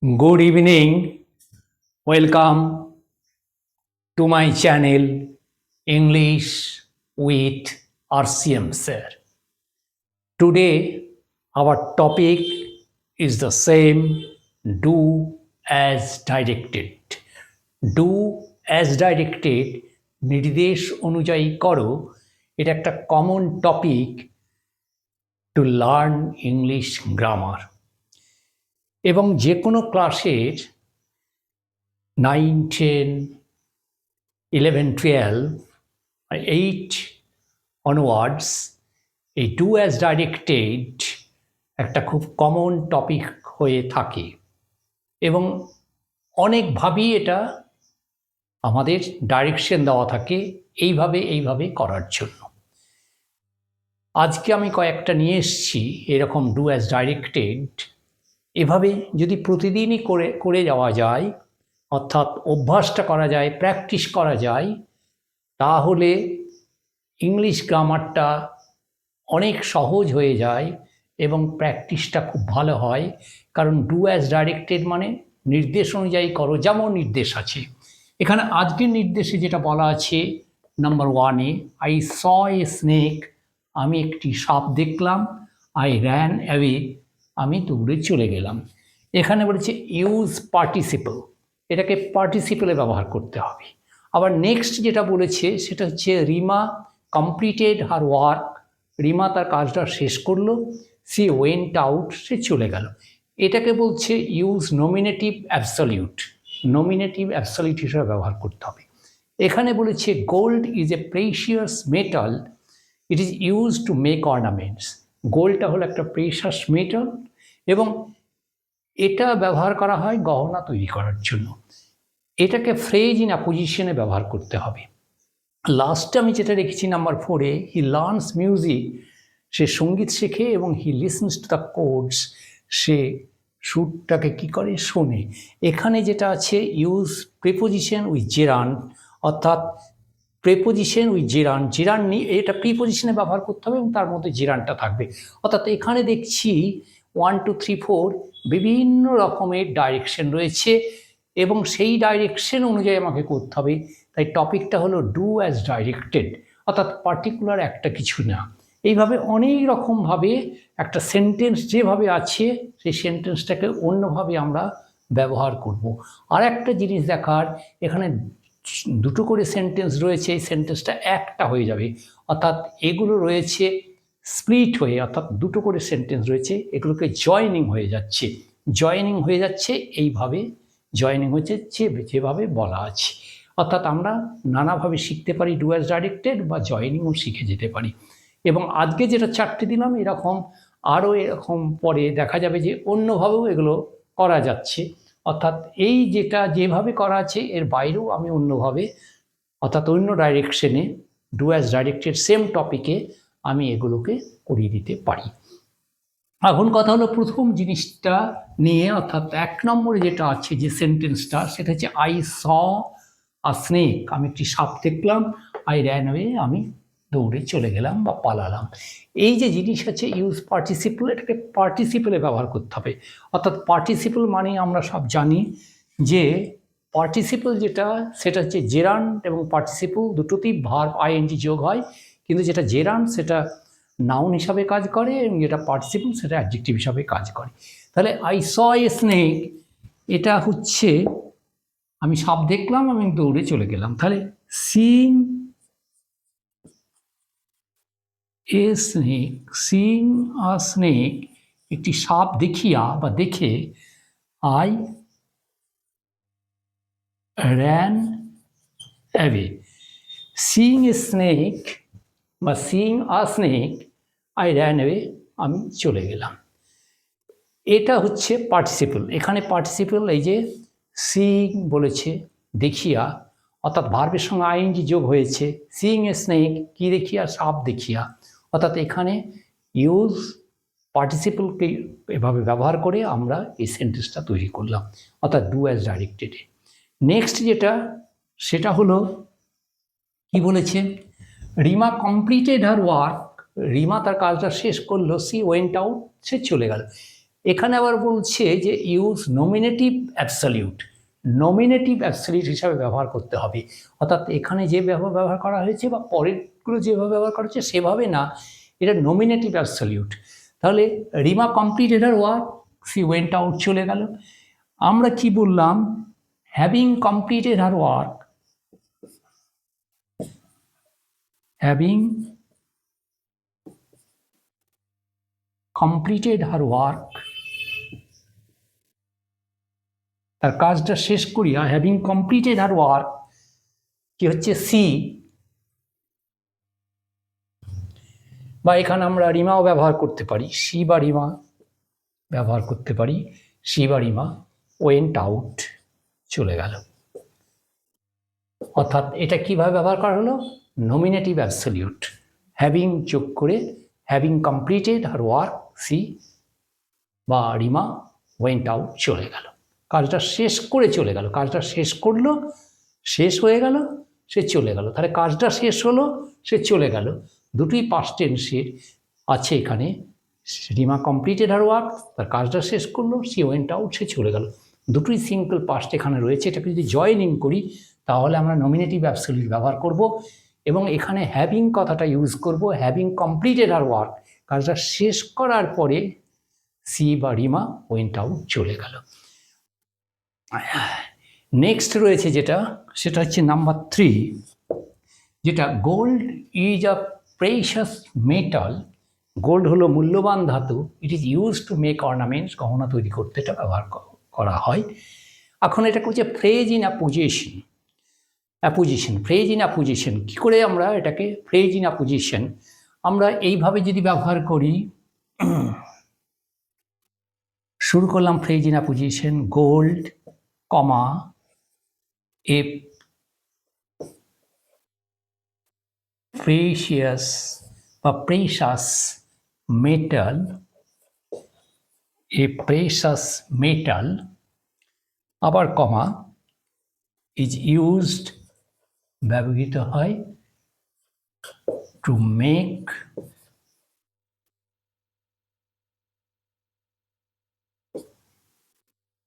Good evening. Welcome to my channel English with RCM sir. Today our topic is the same, do as directed. Do as directed নির্দেশ অনুযায়ী করো, এটা একটা common topic to learn English grammar. এবং যে কোনো ক্লাসের 9, 10, 11, 12, 8 onwards এই ডু অ্যাজ ডাইরেক্টেড একটা খুব কমন টপিক হয়ে থাকে এবং অনেকভাবেই এটা আমাদের ডাইরেকশন দেওয়া থাকে এইভাবে করার জন্য। আজকে আমি কয়েকটা নিয়ে এসেছি এরকম ডু অ্যাজ ডাইরেক্টেড। এভাবে যদি প্রতিদিনই করে যাওয়া যায়, অর্থাৎ অভ্যাসটা করা যায়, প্র্যাকটিস করা যায়, তাহলে ইংলিশ গ্রামারটা অনেক সহজ হয়ে যায় এবং প্র্যাকটিসটা খুব ভালো হয়। কারণ ডু অ্যাজ ডাইরেক্টেড মানে নির্দেশ অনুযায়ী করো, যেমন নির্দেশ আছে এখানে। আজকের নির্দেশে যেটা বলা আছে নাম্বার 1-এ, আই স এ স্নেক, আমি একটি সাপ দেখলাম। আই র্যান অ্যাওয়ে, আমি দৌড়ে চলে গেলাম। এখানে বলেছে ইউজ পার্টিসিপল, এটাকে পার্টিসিপলে ব্যবহার করতে হবে। আবার নেক্সট যেটা বলেছে সেটা হচ্ছে Rima completed her work, Rima তার কাজটা শেষ করলো। সি ওয়েন্ট আউট, সে চলে গেল। এটাকে বলছে use nominative absolute, nominative absolute হিসেবে ব্যবহার করতে হবে। এখানে বলেছে gold is a precious metal, it is use to make ornaments. গোল্ডটা হলো একটা প্রেশাস মেটাল এবং এটা ব্যবহার করা হয় গহনা তৈরি করার জন্য। এটাকে ফ্রেজ ইন অ্যাপোজিশনে ব্যবহার করতে হবে। লাস্টে আমি যেটা রেখেছি নাম্বার 4-এ, হি লার্নস মিউজিক, সে সঙ্গীত শেখে এবং হি লিসন্স টু দ্য কোডস, সে সুরটাকে কী করে, শোনে। এখানে যেটা আছে ইউজ প্রিপোজিশন উইথ জেরান্ড, অর্থাৎ প্রিপোজিশন উইথ জেরান্ড, জেরান্ড নিয়ে এটা প্রিপোজিশনে ব্যবহার করতে হবে এবং তার মধ্যে জেরান্ডটা থাকবে। অর্থাৎ এখানে দেখছি 1, 2, 3, 4 বিভিন্ন রকমের ডাইরেকশন রয়েছে এবং সেই ডাইরেকশন অনুযায়ী আমাকে করতে হবে। তাই টপিকটা হলো ডু অ্যাজ ডাইরেক্টেড, অর্থাৎ পার্টিকুলার একটা কিছু না। এইভাবে অনেক রকমভাবে একটা সেন্টেন্স যেভাবে আছে সেই সেন্টেন্সটাকে অন্যভাবে আমরা ব্যবহার করব। আর একটা জিনিস দেখার, এখানে দুটো করে সেন্টেন্স রয়েছে, এই সেন্টেন্সটা একটা হয়ে যাবে। অর্থাৎ এগুলো রয়েছে স্প্লিট হয়ে, অর্থাৎ দুটো করে সেন্টেন্স রয়েছে, এগুলোকে জয়েনিং হয়ে যাচ্ছে। জয়েনিং হয়ে যাচ্ছে এইভাবে, জয়েনিং হচ্ছে যেভাবে বলা আছে। অর্থাৎ আমরা নানাভাবে শিখতে পারি ডু অ্যাজ ডাইরেক্টেড বা জয়েনিংও শিখে যেতে পারি। এবং আজকে যেটা 4টে দিলাম, এরকম আরও এরকম পরে দেখা যাবে যে অন্যভাবেও এগুলো করা যাচ্ছে। অর্থাৎ এই যেটা যেভাবে করা আছে এর বাইরেও আমি অন্যভাবে, অর্থাৎ অন্য ডাইরেকশনে ডু অ্যাজ ডাইরেক্টেড সেম টপিকে আমি এগুলোকে করিয়ে দিতে পারি। এখন কথা হলো প্রথম জিনিসটা নিয়ে, অর্থাৎ 1 নম্বরে যেটা আছে যে সেন্টেন্সটা, সেটা হচ্ছে আই স আ স্নেক, আমি একটি সাপ দেখলাম। আই র্যান অ্যাওয়ে, আমি দৌড়ে চলে গেলাম বা পালালাম। এই যে জিনিস আছে ইউজ পার্টিসিপল, এটাকে পার্টিসিপলে ব্যবহার করতে হবে। অর্থাৎ পার্টিসিপল মানে আমরা সব জানি যে পার্টিসিপল যেটা, সেটা হচ্ছে জেরান্ড এবং পার্টিসিপল দুটোতেই ভার্ব আইএনজি যোগ হয়, কিন্তু যেটা জেরান্ড সেটা নাউন হিসাবে কাজ করে এবং যেটা পার্টিসিপল সেটা অ্যাডজেক্টিভ হিসাবে কাজ করে। তাহলে আই স এ স্নেক, এটা হচ্ছে আমি সাপ দেখলাম, আমি দৌড়ে চলে গেলাম। তাহলে seeing a snake, seeing a snake, একটি সাপ দেখিয়া বা দেখে, I ran away. Seeing a snake বা seeing a snake, I ran away, আমি চলে গেলাম। এটা হচ্ছে পার্টিসিপল। এখানে পার্টিসিপল এই যে সিইং বলেছে দেখিয়া, অর্থাৎ ভার্বের সঙ্গে আইএনজি যোগ হয়েছে। সিইং এ স্নেক, কী দেখিয়া, সাপ দেখিয়া। অর্থাৎ এখানে ইউজ পার্টিসিপলকে এভাবে ব্যবহার করে আমরা এই সেন্টেন্সটা তৈরি করলাম, অর্থাৎ ডু অ্যাজ ডাইরেক্টেডে। নেক্সট যেটা, সেটা হলো কি বলেছে, Rima completed her work, Rima তার কাজটা শেষ করলো। সি ওয়েন্ট আউট, সে চলে গেল। এখানে আবার বলছে যে use nominative absolute, nominative absolute হিসাবে ব্যবহার করতে হবে। অর্থাৎ এখানে যে ব্যবহার করা হয়েছে বা পরেরগুলো যেভাবে ব্যবহার করা হচ্ছে সেভাবে না, এটা নমিনেটিভ অ্যাবসলিউট। তাহলে Rima completed her work, she went out, চলে গেল। আমরা কি বললাম, having completed her work, having completed her work, তার কাজটা শেষ করিয়া, হ্যাভিং কমপ্লিটেড হার ওয়ার্ক কি হচ্ছে সি, বা এখানে আমরা রিমাও ব্যবহার করতে পারি, সি বা রিমা ব্যবহার করতে পারি, সি বা রিমা ওয়েন্ট আউট, চলে গেল। অর্থাৎ এটা কিভাবে ব্যবহার করা হলো, নমিনেটিভ অ্যাবসলিউট, হ্যাভিং যোগ করে having completed her work she বা রিমা ওয়েন্ট আউট, চলে গেল, কাজটা শেষ করে চলে গেল। কাজটা শেষ করলো, শেষ হয়ে গেল, সে চলে গেল। তাহলে কাজটা শেষ হলো, সে চলে গেল, দুটোই পাস্ট টেন্সের আছে এখানে। রিমা কমপ্লিটেড হার ওয়ার্ক, তার কাজটা শেষ করলো, সি ওয়েন্ট আউট, সে চলে গেল, দুটোই সিম্পল পাস্ট এখানে রয়েছে। এটাকে যদি জয়েনিং করি তাহলে আমরা নমিনেটিভ অ্যাবসলিউট ব্যবহার করব এবং এখানে হ্যাভিং কথাটা ইউজ করব, হ্যাভিং কমপ্লিটেড হার ওয়ার্ক, কাজটা শেষ করার পরে সি বা রিমা ওয়েন্ট আউট, চলে গেল। নেক্সট রয়েছে যেটা, সেটা হচ্ছে নাম্বার 3, যেটা gold is a precious metal, gold হলো মূল্যবান ধাতু, ইট is use to make ornaments, গহনা তৈরি করতে এটা ব্যবহার করা হয়। এখন এটা হচ্ছে phrase in apposition, apposition, phrase in apposition, কী করে আমরা এটাকে ফ্রেজ ইন অ্যাপোজিশন আমরা এইভাবে যদি ব্যবহার করি, শুরু করলাম phrase in apposition, gold comma A precious বা প্রেশাস মেটাল, এ প্রেশাস মেটাল, আবার কমা ইজ ইউজড, ব্যবহৃত হয়, টু মেক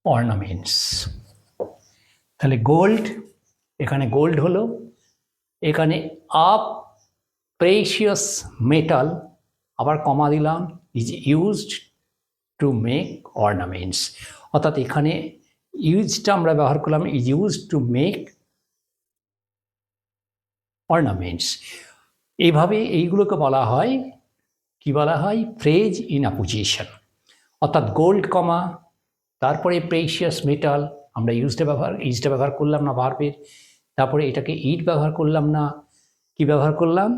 অর্নামেন্টস। তাহলে গোল্ড, এখানে গোল্ড হলো, এখানে আপ প্রেশিয়াস মেটাল, আবার কমা দিলাম, is used to make ornaments. অর্থাৎ এখানে ইউজটা আমরা ব্যবহার করলাম, is used to make ornaments. এইভাবে এইগুলোকে বলা হয়, কি বলা হয়, ফ্রেজ ইন অ্যাপোজিশন। অর্থাৎ গোল্ড কমা তারপরে প্রেশিয়াস মেটাল, আমরা ইজটা ব্যবহার করলাম না ভার্বের, তারপরে এটাকে ইট ব্যবহার করলাম না, কি ব্যবহার করলাম,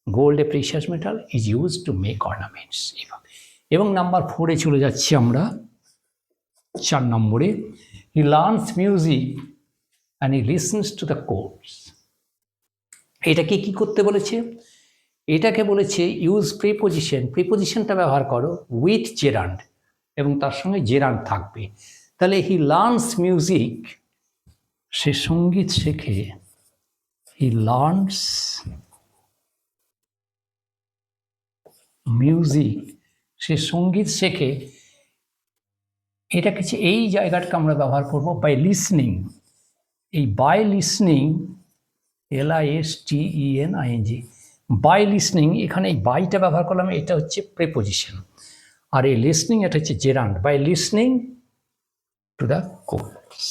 gold A precious metal is use to make ornaments, এইভাবে। এবং নাম্বার 4-এ চলে যাচ্ছি আমরা, 4 নম্বরে, হি learns music and he লিসন্স two the course. এটাকে কি করতে বলেছে, এটাকে বলেছে ইউজ প্রিপোজিশন, প্রিপোজিশনটা ব্যবহার করো উইথ জেরান্ড, এবং তার সঙ্গে জেরান্ড থাকবে। তাহলে হি লার্নস মিউজিক, সে সঙ্গীত শেখে, হি লার্নস মিউজিক, সে সঙ্গীত শেখে। এটা কিছু এই জায়গাটাকে আমরা ব্যবহার করব বাই লিসনিং, এই by listening, LISTENING, by listening, এখানে এই বাইটা ব্যবহার করলাম, এটা হচ্ছে প্রিপোজিশন, আর এই লিসনিং এটা হচ্ছে gerund, by listening to the course.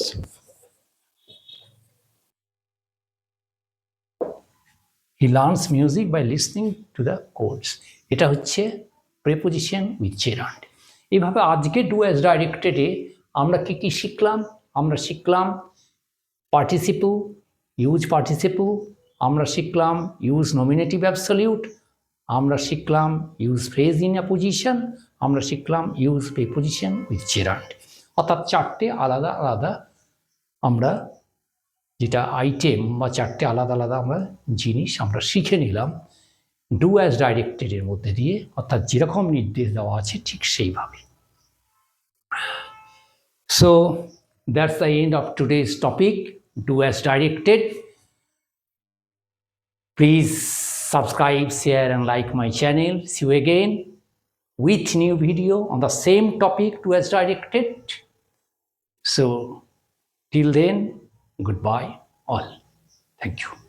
He learns music by listening to the course, এটা হচ্ছে প্রিপোজিশন উইথ জেরান্ড। এইভাবে আজকে ডু অ্যাজ ডাইরেক্টেডে আমরা কি কি শিখলাম, আমরা শিখলাম পার্টিসিপল, ইউজ পার্টিসিপল, আমরা শিখলাম ইউজ নমিনেটিভ অ্যাবসলিউট, আমরা শিখলাম ইউজ ফ্রেজ ইন অ্যাপোজিশন, আমরা শিখলাম ইউজ প্রিপোজিশন উইথ জেরান্ড। অর্থাৎ 4টে আলাদা আলাদা আমরা যেটা আইটেম বা 4টে আলাদা আলাদা আমরা জিনিস আমরা শিখে নিলাম ডু অ্যাজ ডাইরেক্টেডের মধ্যে দিয়ে, অর্থাৎ যেরকম নির্দেশ দেওয়া আছে ঠিক সেইভাবে। So that's the end of today's topic, do as directed. Please subscribe, share and like my channel. See you again. with new video on the same topic to as directed. So till then, goodbye all. Thank you.